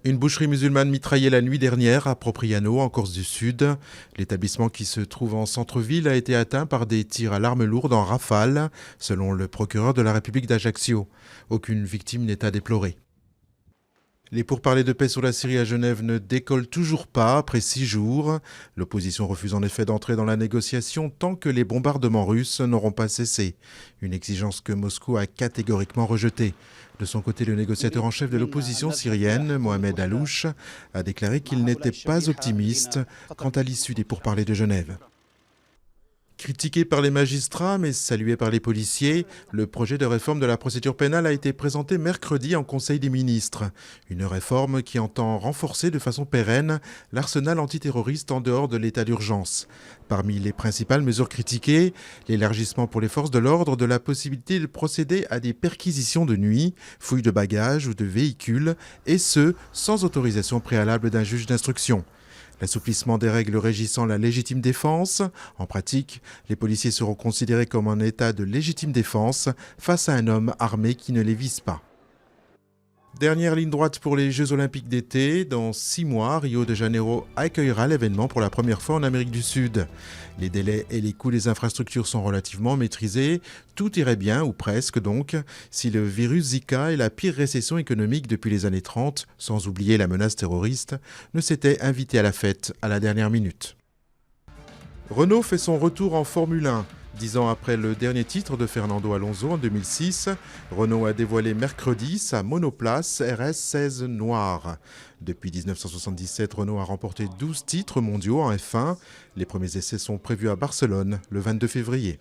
Une boucherie musulmane mitraillée la nuit dernière à Propriano, en Corse du Sud. L'établissement qui se trouve en centre-ville a été atteint par des tirs à l'arme lourde en rafale, selon le procureur de la République d'Ajaccio. Aucune victime n'est à déplorer. Les pourparlers de paix sur la Syrie à Genève ne décollent toujours pas après 6 jours. L'opposition refuse en effet d'entrer dans la négociation tant que les bombardements russes n'auront pas cessé. Une exigence que Moscou a catégoriquement rejetée. De son côté, le négociateur en chef de l'opposition syrienne, Mohamed Allouche, a déclaré qu'il n'était pas optimiste quant à l'issue des pourparlers de Genève. Critiqué par les magistrats mais salué par les policiers, le projet de réforme de la procédure pénale a été présenté mercredi en Conseil des ministres. Une réforme qui entend renforcer de façon pérenne l'arsenal antiterroriste en dehors de l'état d'urgence. Parmi les principales mesures critiquées, l'élargissement pour les forces de l'ordre de la possibilité de procéder à des perquisitions de nuit, fouilles de bagages ou de véhicules, et ce, sans autorisation préalable d'un juge d'instruction. L'assouplissement des règles régissant la légitime défense. En pratique, les policiers seront considérés comme en état de légitime défense face à un homme armé qui ne les vise pas. Dernière ligne droite pour les Jeux Olympiques d'été. Dans 6 mois, Rio de Janeiro accueillera l'événement pour la première fois en Amérique du Sud. Les délais et les coûts des infrastructures sont relativement maîtrisés. Tout irait bien, ou presque donc, si le virus Zika et la pire récession économique depuis les années 30, sans oublier la menace terroriste, ne s'étaient invités à la fête à la dernière minute. Renault fait son retour en Formule 1. 10 ans après le dernier titre de Fernando Alonso en 2006, Renault a dévoilé mercredi sa monoplace RS16 noire. Depuis 1977, Renault a remporté 12 titres mondiaux en F1. Les premiers essais sont prévus à Barcelone le 22 février.